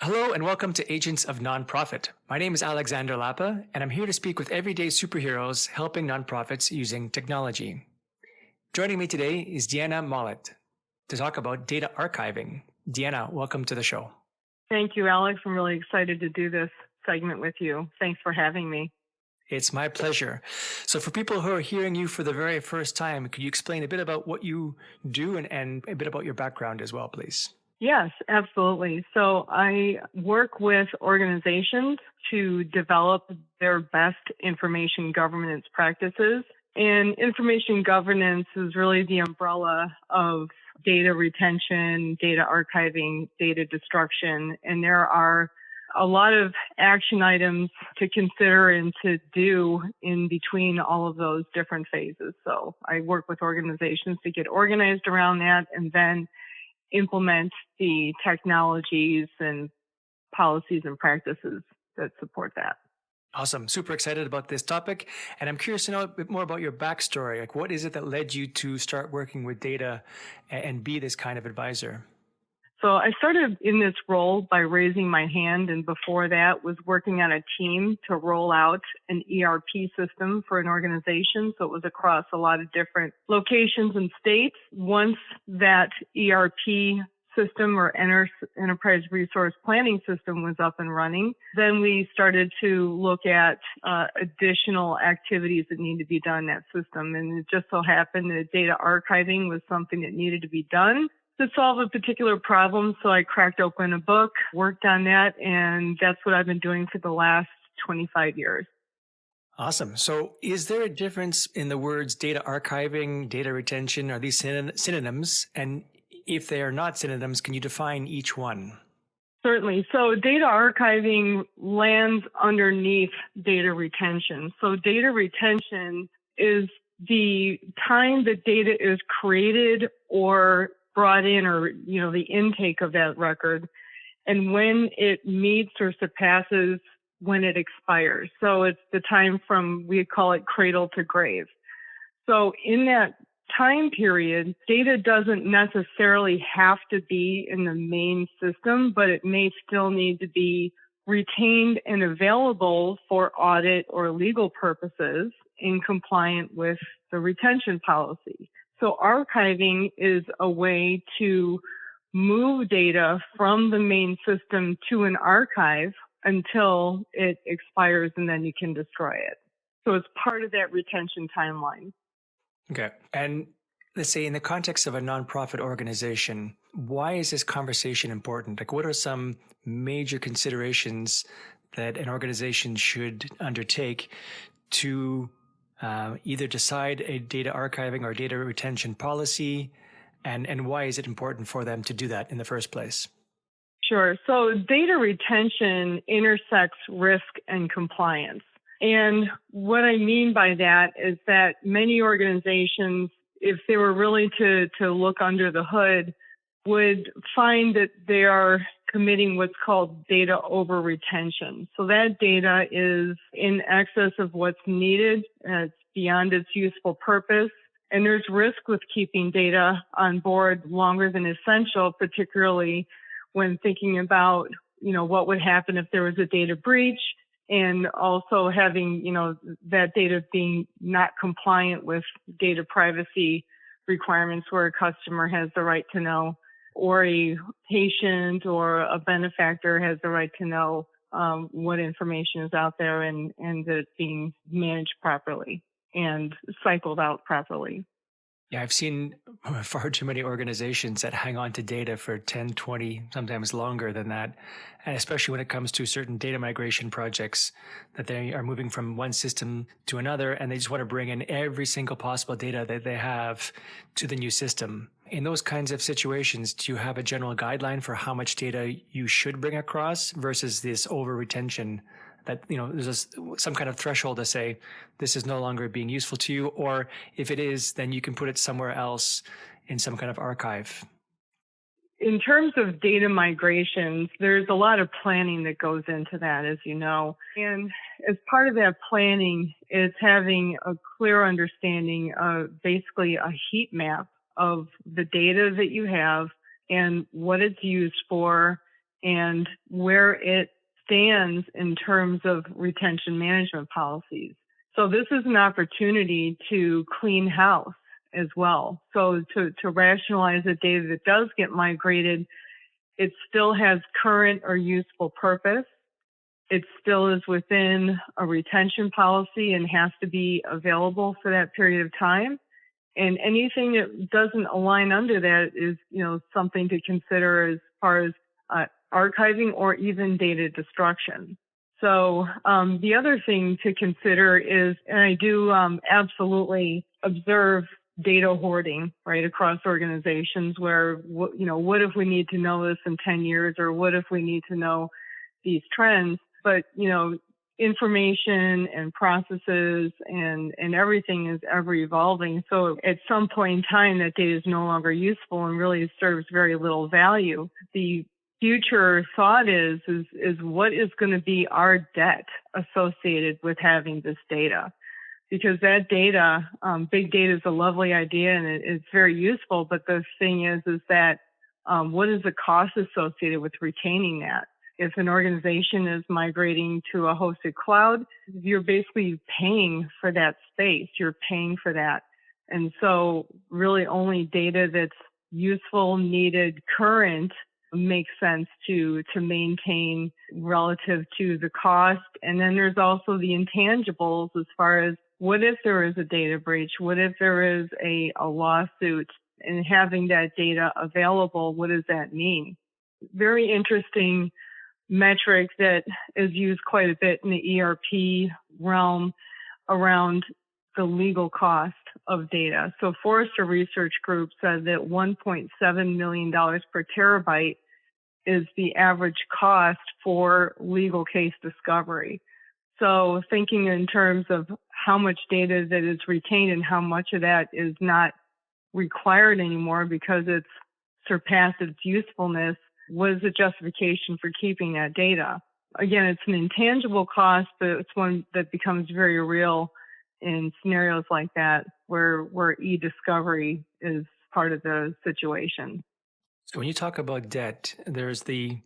Hello and welcome to Agents of Nonprofit. My name is Alexander Lapa, and I'm here to speak with everyday superheroes helping nonprofits using technology. Joining me today is Deanna Mollett to talk about data archiving. Deanna, welcome to the show. Thank you, Alex. I'm really excited to do this segment with you. Thanks for having me. It's my pleasure. So for people who are hearing you for the very first time, could you explain a bit about what you do and a bit about your background as well, please? Yes, absolutely. So I work with organizations to develop their best information governance practices. And information governance is really the umbrella of data retention, data archiving, data destruction. And there are a lot of action items to consider and to do in between all of those different phases. So I work with organizations to get organized around that and then implement the technologies and policies and practices that support that. Awesome. Super excited about this topic. And I'm curious to know a bit more about your backstory. Like, what is it that led you to start working with data and be this kind of advisor? So I started in this role by raising my hand, and before that was working on a team to roll out an ERP system for an organization. So it was across a lot of different locations and states. Once that ERP system or enterprise resource planning system was up and running, then we started to look at additional activities that need to be done in that system. And it just so happened that data archiving was something that needed to be done to solve a particular problem. So I cracked open a book, worked on that, and that's what I've been doing for the last 25 years. Awesome. So is there a difference in the words data archiving, data retention? Are these synonyms? And if they are not synonyms, can you define each one? Certainly. So data archiving lands underneath data retention. So data retention is the time that data is created or brought in, or, the intake of that record, and when it meets or surpasses when it expires. So it's the time from, we call it cradle to grave. So in that time period, data doesn't necessarily have to be in the main system, but it may still need to be retained and available for audit or legal purposes in compliant with the retention policy. So archiving is a way to move data from the main system to an archive until it expires, and then you can destroy it. So it's part of that retention timeline. Okay. And let's say in the context of a nonprofit organization, why is this conversation important? Like, what are some major considerations that an organization should undertake to either decide a data archiving or data retention policy, and why is it important for them to do that in the first place? Sure. So data retention intersects risk and compliance. And what I mean by that is that many organizations, if they were really to look under the hood, would find that they are committing what's called data over retention. So that data is in excess of what's needed. It's beyond its useful purpose. And there's risk with keeping data on board longer than essential, particularly when thinking about, what would happen if there was a data breach, and also having, that data being not compliant with data privacy requirements where a customer has the right to know, or a patient or a benefactor has the right to know what information is out there and that it's being managed properly and cycled out properly. Yeah, I've seen far too many organizations that hang on to data for 10, 20, sometimes longer than that. And especially when it comes to certain data migration projects that they are moving from one system to another, and they just want to bring in every single possible data that they have to the new system. In those kinds of situations, do you have a general guideline for how much data you should bring across versus this over retention? That, there's some kind of threshold to say this is no longer being useful to you, or if it is, then you can put it somewhere else in some kind of archive. In terms of data migrations, there's a lot of planning that goes into that, as you know. And as part of that planning, it's having a clear understanding of basically a heat map of the data that you have and what it's used for and where it stands in terms of retention management policies. So this is an opportunity to clean house as well. So to rationalize the data that does get migrated, it still has current or useful purpose. It still is within a retention policy and has to be available for that period of time. And anything that doesn't align under that is, something to consider as far as archiving or even data destruction. So the other thing to consider is, and I do absolutely observe data hoarding right across organizations where, what if we need to know this in 10 years, or what if we need to know these trends? But, information and processes and everything is ever evolving. So at some point in time, that data is no longer useful and really serves very little value. The future thought is what is going to be our debt associated with having this data? Because that data, big data is a lovely idea and it's very useful. But the thing is that what is the cost associated with retaining that? If an organization is migrating to a hosted cloud, you're basically paying for that space. You're paying for that. And so really only data that's useful, needed, current makes sense to maintain relative to the cost. And then there's also the intangibles as far as what if there is a data breach? What if there is a lawsuit? And having that data available, what does that mean? Very interesting metric that is used quite a bit in the ERP realm around the legal cost of data. So Forrester Research Group said that $1.7 million per terabyte is the average cost for legal case discovery. So thinking in terms of how much data that is retained and how much of that is not required anymore because it's surpassed its usefulness, what is the justification for keeping that data? Again, it's an intangible cost, but it's one that becomes very real in scenarios like that where e-discovery is part of the situation. So when you talk about debt, there's the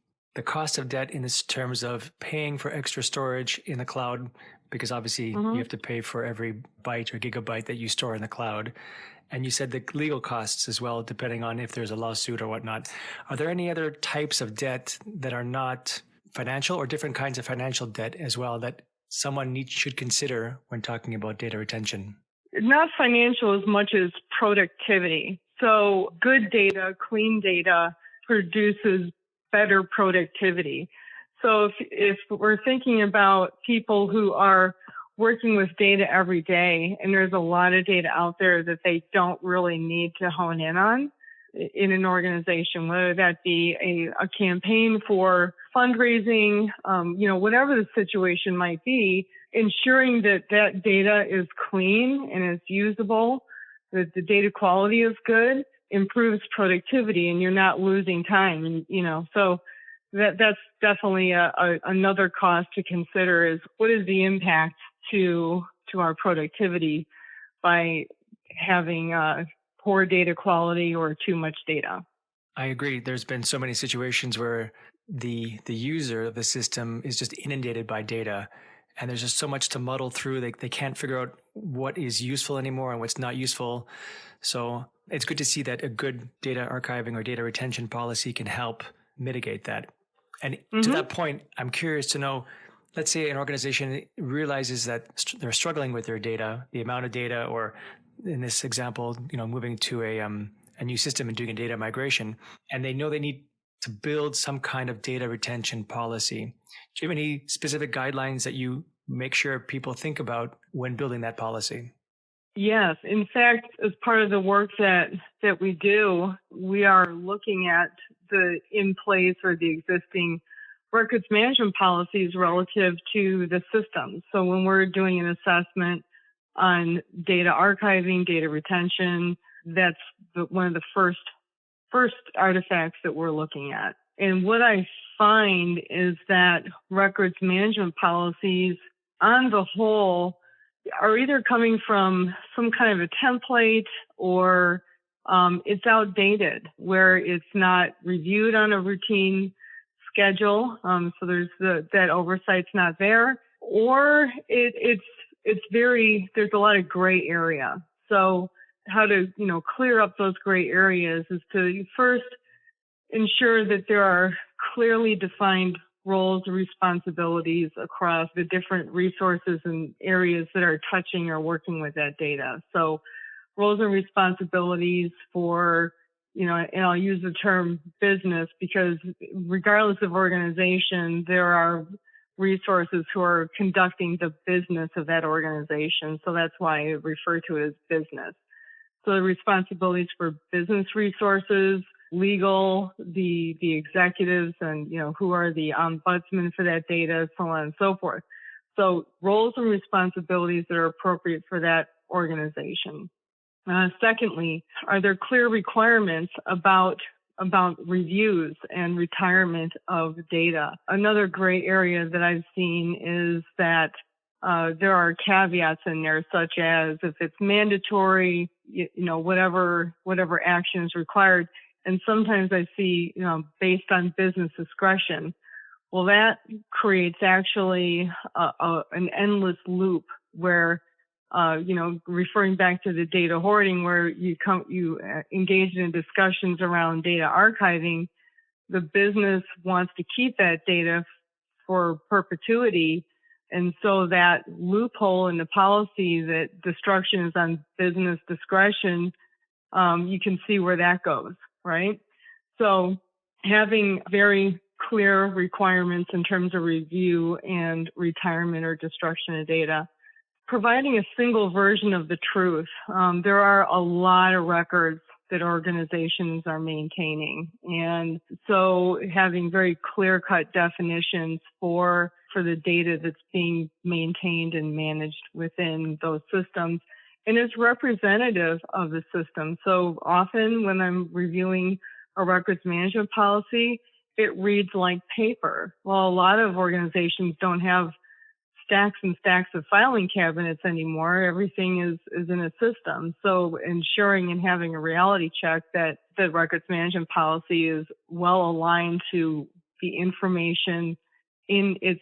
cost of debt in this terms of paying for extra storage in the cloud, because obviously you have to pay for every byte or gigabyte that you store in the cloud. And you said the legal costs as well, depending on if there's a lawsuit or whatnot. Are there any other types of debt that are not financial, or different kinds of financial debt as well, that someone should consider when talking about data retention? Not financial as much as productivity. So good data, clean data produces better productivity. So if we're thinking about people who are working with data every day, and there's a lot of data out there that they don't really need to hone in on in an organization, whether that be a campaign for fundraising, whatever the situation might be, ensuring that that data is clean and is usable, that the data quality is good, improves productivity, and you're not losing time. And, so that's definitely another cost to consider is what is the impact to our productivity by having poor data quality or too much data. I agree. There's been so many situations where the user of the system is just inundated by data, and there's just so much to muddle through. They can't figure out what is useful anymore and what's not useful. So it's good to see that a good data archiving or data retention policy can help mitigate that. And to that point, I'm curious to know, let's say an organization realizes that they're struggling with their data, the amount of data, or in this example, moving to a new system and doing a data migration, and they know they need to build some kind of data retention policy. Do you have any specific guidelines that you make sure people think about when building that policy? Yes. In fact, as part of the work that we do, we are looking at the in place or the existing records management policies relative to the system. So when we're doing an assessment on data archiving, data retention, that's one of the first artifacts that we're looking at. And what I find is that records management policies on the whole are either coming from some kind of a template or it's outdated, where it's not reviewed on a routine schedule. So there's that oversight's not there, or there's a lot of gray area. So how to, clear up those gray areas is to first ensure that there are clearly defined roles and responsibilities across the different resources and areas that are touching or working with that data. So roles and responsibilities for, and I'll use the term business because regardless of organization, there are resources who are conducting the business of that organization. So that's why I refer to it as business. So the responsibilities for business resources, legal, the executives, and who are the ombudsman for that data, so on and so forth. So roles and responsibilities that are appropriate for that organization. Secondly, are there clear requirements about reviews and retirement of data? Another gray area that I've seen is that there are caveats in there, such as if it's mandatory, whatever action is required. And sometimes I see, based on business discretion. Well, that creates actually an endless loop where, referring back to the data hoarding, where you engage in discussions around data archiving, the business wants to keep that data for perpetuity. And so that loophole in the policy that destruction is on business discretion, you can see where that goes, right? So having very clear requirements in terms of review and retirement or destruction of data. Providing a single version of the truth. There are a lot of records that organizations are maintaining. And so having very clear-cut definitions for the data that's being maintained and managed within those systems, and it's representative of the system. So often when I'm reviewing a records management policy, it reads like paper. Well, a lot of organizations don't have stacks and stacks of filing cabinets anymore. Everything is in a system. So ensuring and having a reality check that the records management policy is well aligned to the information in its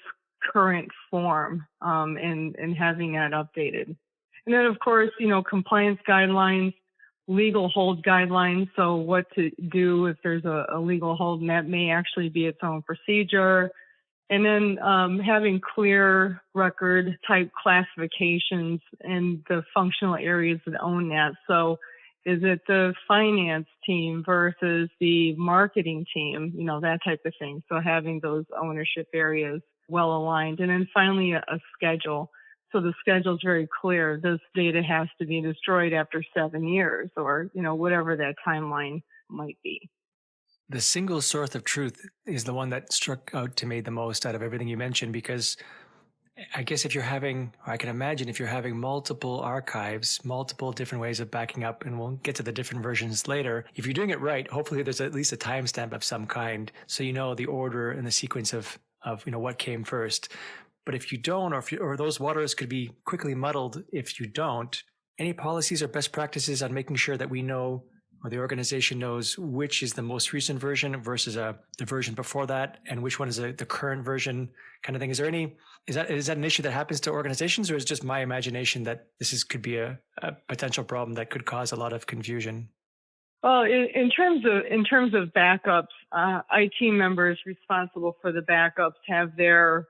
current form, and having that updated. And then, of course, compliance guidelines, legal hold guidelines. So what to do if there's a legal hold, and that may actually be its own procedure. And then having clear record type classifications and the functional areas that own that. So is it the finance team versus the marketing team, that type of thing. So having those ownership areas well aligned. And then finally, a schedule. So the schedule is very clear. This data has to be destroyed after 7 years or, whatever that timeline might be. The single source of truth is the one that struck out to me the most out of everything you mentioned, because I guess I can imagine if you're having multiple archives, multiple different ways of backing up, and we'll get to the different versions later. If you're doing it right, hopefully there's at least a timestamp of some kind, so you know the order and the sequence of what came first. But if you don't, or those waters could be quickly muddled if you don't, any policies or best practices on making sure that we know, or the organization knows, which is the most recent version versus the version before that, and which one is the current version, kind of thing. Is that an issue that happens to organizations, or is it just my imagination that could be a potential problem that could cause a lot of confusion? Well, in terms of backups, IT members responsible for the backups have their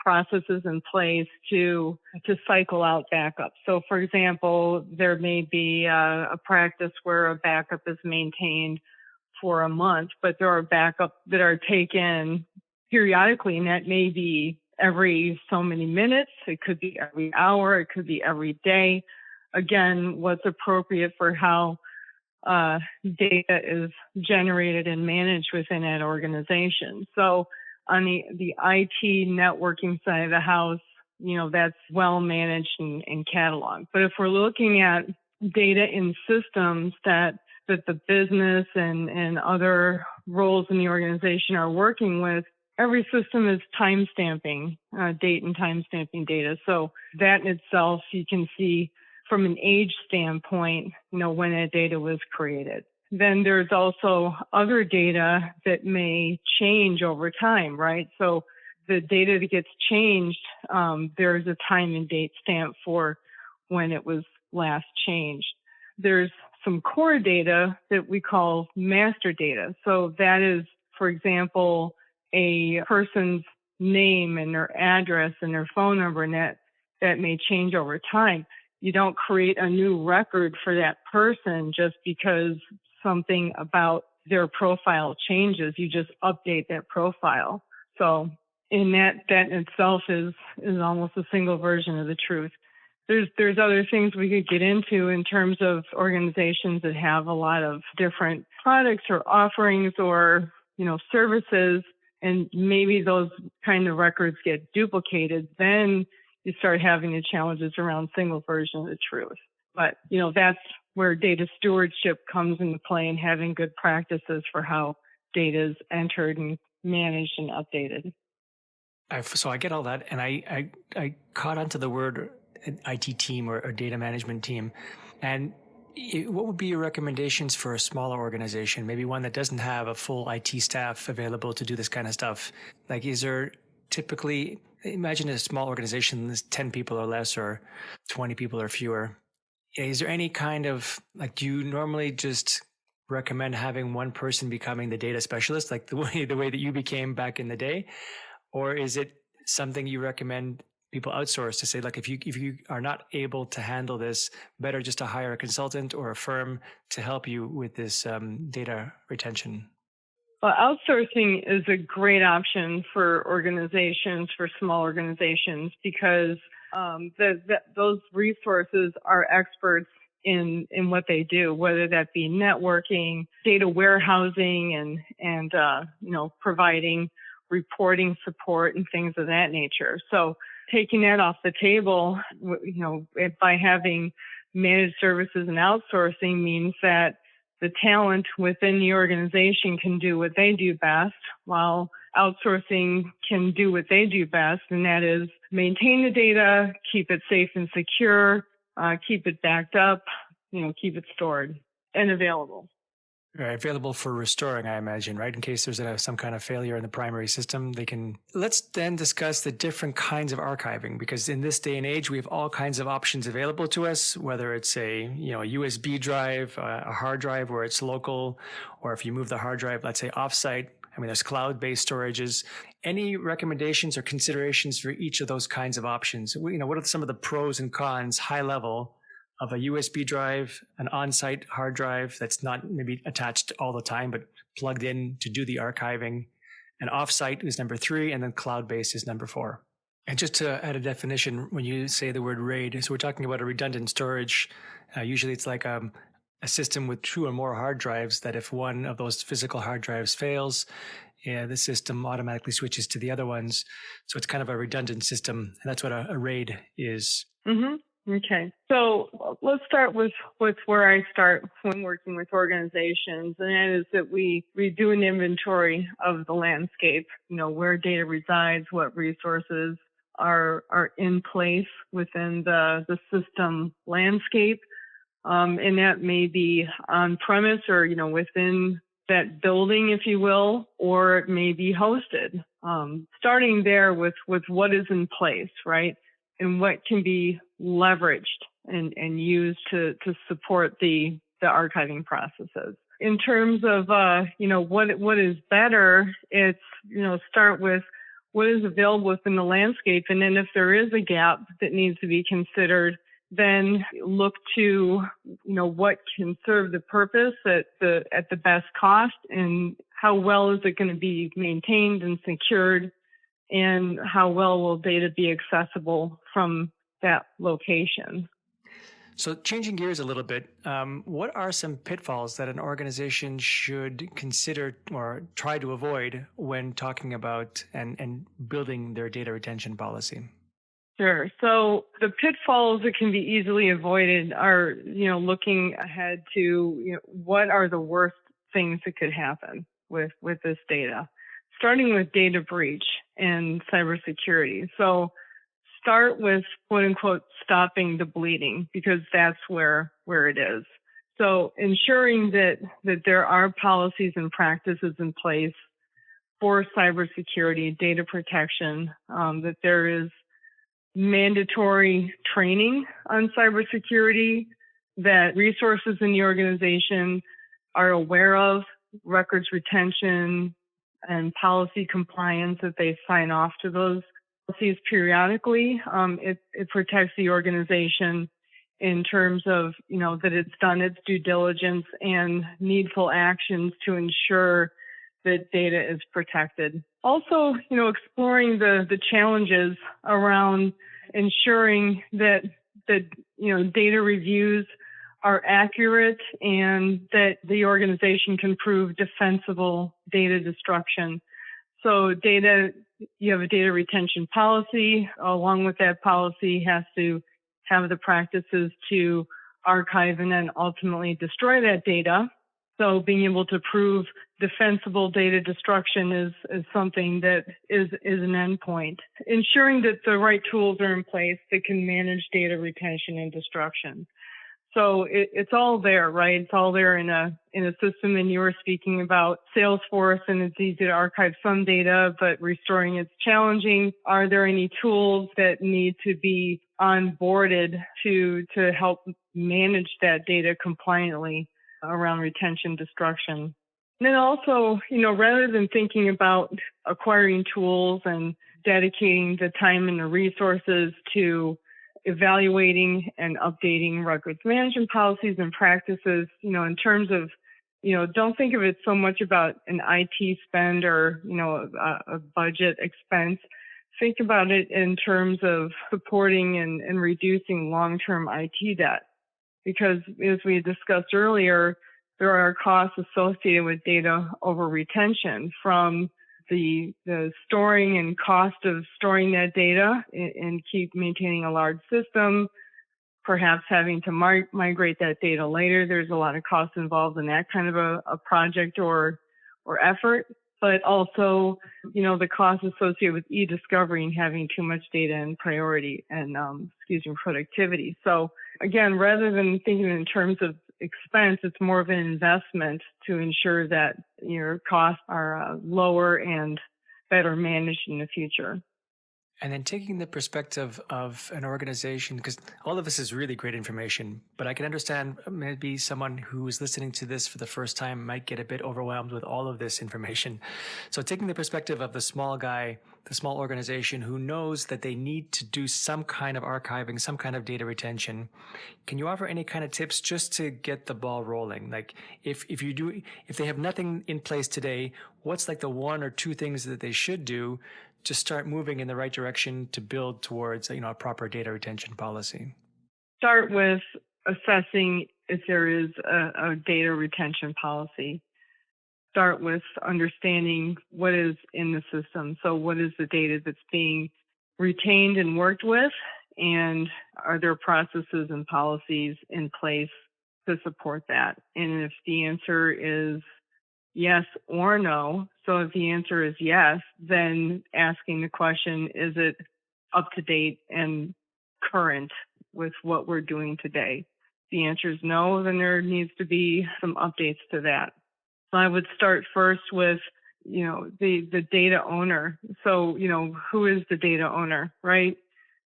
processes in place to cycle out backups. So, for example, there may be a practice where a backup is maintained for a month, but there are backups that are taken periodically, and that may be every so many minutes. It could be every hour. It could be every day. Again, what's appropriate for how data is generated and managed within that organization. So on the IT networking side of the house, that's well managed and cataloged. But if we're looking at data in systems that the business and other roles in the organization are working with, every system is timestamping date and timestamping data. So that in itself, you can see from an age standpoint, when that data was created. then there's also other data that may change over time, right? So the data that gets changed, there's a time and date stamp for when it was last changed. There's some core data that we call master data. So that is, for example, a person's name and their address and their phone number, and that may change over time. You don't create a new record for that person just because something about their profile changes. You just update that profile. So in that in itself is almost a single version of the truth. There's other things we could get into in terms of organizations that have a lot of different products or offerings or, services, and maybe those kind of records get duplicated. Then you start having the challenges around single version of the truth. But, that's where data stewardship comes into play and having good practices for how data is entered and managed and updated. So I get all that, and I caught onto the word IT team or data management team. And what would be your recommendations for a smaller organization, maybe one that doesn't have a full IT staff available to do this kind of stuff? Like, is there typically, imagine a small organization that's 10 people or less or 20 people or fewer. Is there any kind of, do you normally just recommend having one person becoming the data specialist, like the way that you became back in the day? Or is it something you recommend people outsource to say, if you are not able to handle this, better just to hire a consultant or a firm to help you with this data retention? Well, outsourcing is a great option for organizations, for small organizations, because those resources are experts in what they do, whether that be networking, data warehousing, and providing reporting support and things of that nature. So taking that off the table, by having managed services and outsourcing means that the talent within the organization can do what they do best, while outsourcing can do what they do best, and that is maintain the data, keep it safe and secure, keep it backed up, keep it stored and available. Right, available for restoring, I imagine, right? In case there's some kind of failure in the primary system, they can. Let's then discuss the different kinds of archiving, because in this day and age, we have all kinds of options available to us, whether it's a USB drive, a hard drive where it's local, or if you move the hard drive, let's say offsite. I mean, there's cloud-based storages. Any recommendations or considerations for each of those kinds of options? What are some of the pros and cons, high level, of a USB drive, an on-site hard drive that's not maybe attached all the time, but plugged in to do the archiving? And off-site is number 3, and then cloud-based is number 4. And just to add a definition, when you say the word RAID, so we're talking about a redundant storage. Usually it's like a system with 2 or more hard drives that if one of those physical hard drives fails, the system automatically switches to the other ones. So it's kind of a redundant system. And that's what a RAID is. Mm-hmm. Okay. So let's start with where I start when working with organizations, and that is that we do an inventory of the landscape, where data resides, what resources are in place within the system landscape. And that may be on premise or, within that building, if you will, or it may be hosted. Starting there with what is in place, right? And what can be leveraged and used to support the archiving processes. In terms of, what is better, it's, start with what is available within the landscape. And then if there is a gap that needs to be considered, then look to, what can serve the purpose at the best cost, and how well is it going to be maintained and secured, and how well will data be accessible from that location. So changing gears a little bit, what are some pitfalls that an organization should consider or try to avoid when talking about and building their data retention policy? Sure. So the pitfalls that can be easily avoided are, looking ahead to, what are the worst things that could happen with this data, starting with data breach and cybersecurity. So start with, quote unquote, stopping the bleeding, because that's where it is. So ensuring that there are policies and practices in place for cybersecurity, data protection, that there is mandatory training on cybersecurity, that resources in the organization are aware of, records retention and policy compliance, that they sign off to those policies periodically. It protects the organization in terms of, that it's done its due diligence and needful actions to ensure that data is protected. Also, exploring the challenges around ensuring that data reviews are accurate and that the organization can prove defensible data destruction. So you have a data retention policy. Along with that policy has to have the practices to archive and then ultimately destroy that data. So being able to prove defensible data destruction is something that is an endpoint. Ensuring that the right tools are in place that can manage data retention and destruction. So it's all there, right? It's all there in a system. And you were speaking about Salesforce, and it's easy to archive some data, but restoring it's challenging. Are there any tools that need to be onboarded to help manage that data compliantly around retention destruction? And then also, rather than thinking about acquiring tools and dedicating the time and the resources to evaluating and updating records management policies and practices, in terms of, don't think of it so much about an IT spend or, a budget expense. Think about it in terms of supporting and reducing long-term IT debt. Because as we discussed earlier, there are costs associated with data over retention, from the storing and cost of storing that data and keep maintaining a large system, perhaps having to migrate that data later. There's a lot of costs involved in that kind of a project or effort, but also, the costs associated with e-discovery and having too much data and priority and, productivity. So again, rather than thinking in terms of expense, it's more of an investment to ensure that your costs are lower and better managed in the future. And then taking the perspective of an organization, because all of this is really great information, but I can understand maybe someone who is listening to this for the first time might get a bit overwhelmed with all of this information. So taking the perspective of the small guy, the small organization who knows that they need to do some kind of archiving, some kind of data retention, can you offer any kind of tips just to get the ball rolling? Like if they have nothing in place today, what's like the one or two things that they should do to start moving in the right direction to build towards a proper data retention policy? Start with assessing if there is a data retention policy. Start with understanding what is in the system. So what is the data that's being retained and worked with, and are there processes and policies in place to support that? And if the answer is yes or no. So if the answer is yes, then asking the question, is it up to date and current with what we're doing today? If the answer is no, then there needs to be some updates to that. So I would start first with, the data owner. So, who is the data owner, right?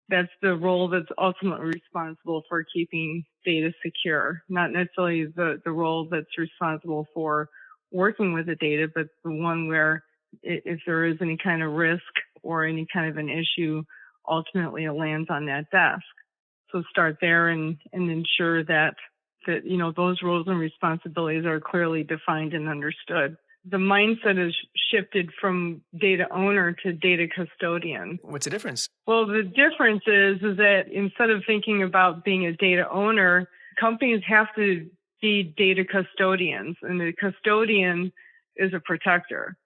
That's the role that's ultimately responsible for keeping data secure, not necessarily the role that's responsible for working with the data, but the one where if there is any kind of risk or any kind of an issue, ultimately it lands on that desk. So start there and ensure that those roles and responsibilities are clearly defined and understood. The mindset is shifted from data owner to data custodian. What's the difference? Well, the difference is that instead of thinking about being a data owner, companies have to be data custodians, and the custodian is a protector.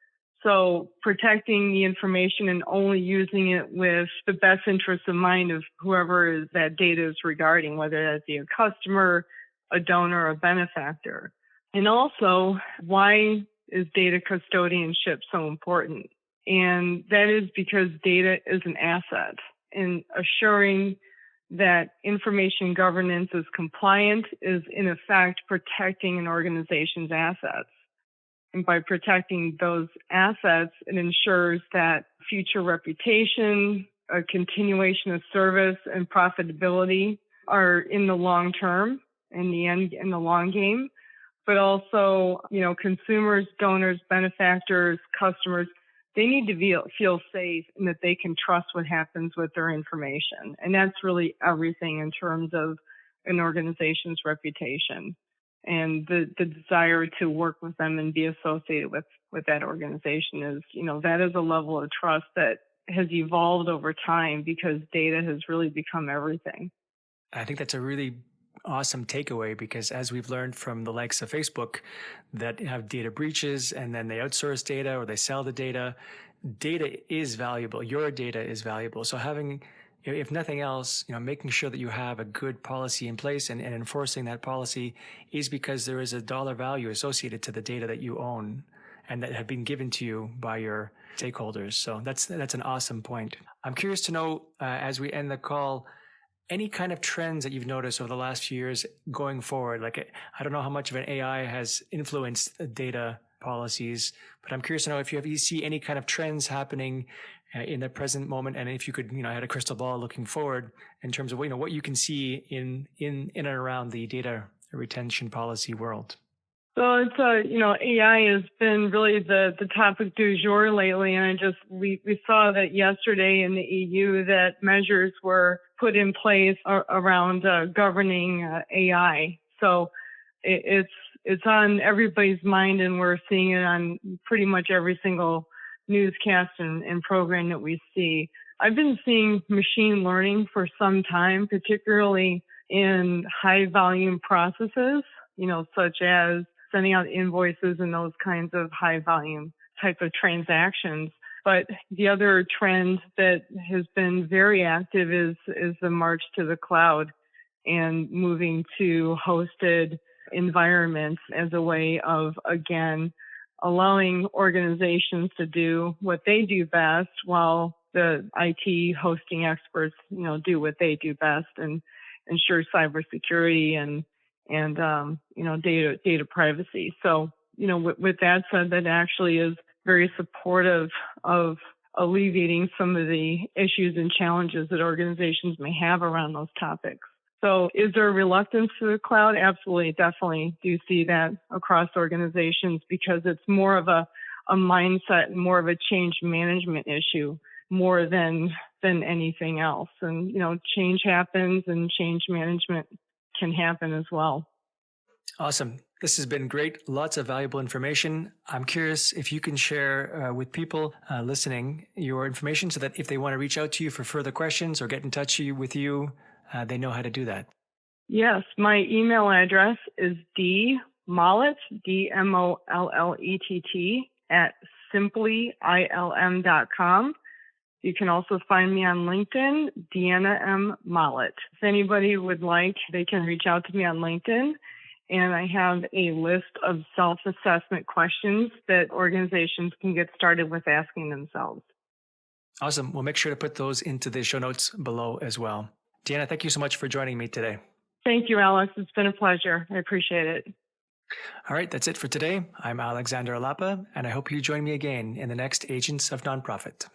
So protecting the information and only using it with the best interest in mind of whoever that data is regarding, whether that be a customer, a donor, or a benefactor. And also, why is data custodianship so important? And that is because data is an asset, and assuring that information governance is compliant is in effect protecting an organization's assets. And by protecting those assets, it ensures that future reputation, a continuation of service, and profitability are in the long term, in the long game. But also, consumers, donors, benefactors, customers, they need to feel safe and that they can trust what happens with their information. And that's really everything in terms of an organization's reputation and the desire to work with them and be associated with that organization is, that is a level of trust that has evolved over time because data has really become everything. I think that's a really awesome takeaway because as we've learned from the likes of Facebook that have data breaches and then they outsource data or they sell the data, data is valuable. Your data is valuable. So having, if nothing else, making sure that you have a good policy in place and enforcing that policy is because there is a dollar value associated to the data that you own and that have been given to you by your stakeholders. So that's an awesome point. I'm curious to know, as we end the call, any kind of trends that you've noticed over the last few years going forward? Like, I don't know how much of an AI has influenced data policies, but I'm curious to know if you see any kind of trends happening in the present moment, and if you could, had a crystal ball looking forward in terms of what you can see in and around the data retention policy world. So it's AI has been really the topic du jour lately, and we saw that yesterday in the EU that measures were put in place around governing AI. So it's on everybody's mind, and we're seeing it on pretty much every single newscast and program that we see. I've been seeing machine learning for some time, particularly in high volume processes, such as sending out invoices and those kinds of high volume type of transactions. But the other trend that has been very active is the march to the cloud and moving to hosted environments as a way of, again, allowing organizations to do what they do best while the IT hosting experts, do what they do best and ensure cybersecurity and data privacy. So, with that said, that actually is very supportive of alleviating some of the issues and challenges that organizations may have around those topics. So is there a reluctance to the cloud? Absolutely, definitely do see that across organizations because it's more of a mindset, more of a change management issue more than anything else. And, change happens and change management can happen as well. Awesome. This has been great. Lots of valuable information. I'm curious if you can share with people listening your information so that if they want to reach out to you for further questions or get in touch with you, they know how to do that. Yes. My email address is dmollett, DMOLLETT, at simplyilm.com. You can also find me on LinkedIn, Deanna M. Mollett. If anybody would like, they can reach out to me on LinkedIn. And I have a list of self-assessment questions that organizations can get started with asking themselves. Awesome. We'll make sure to put those into the show notes below as well. Deanna, thank you so much for joining me today. Thank you, Alex. It's been a pleasure. I appreciate it. All right, that's it for today. I'm Alexander Lapa, and I hope you join me again in the next Agents of Nonprofit.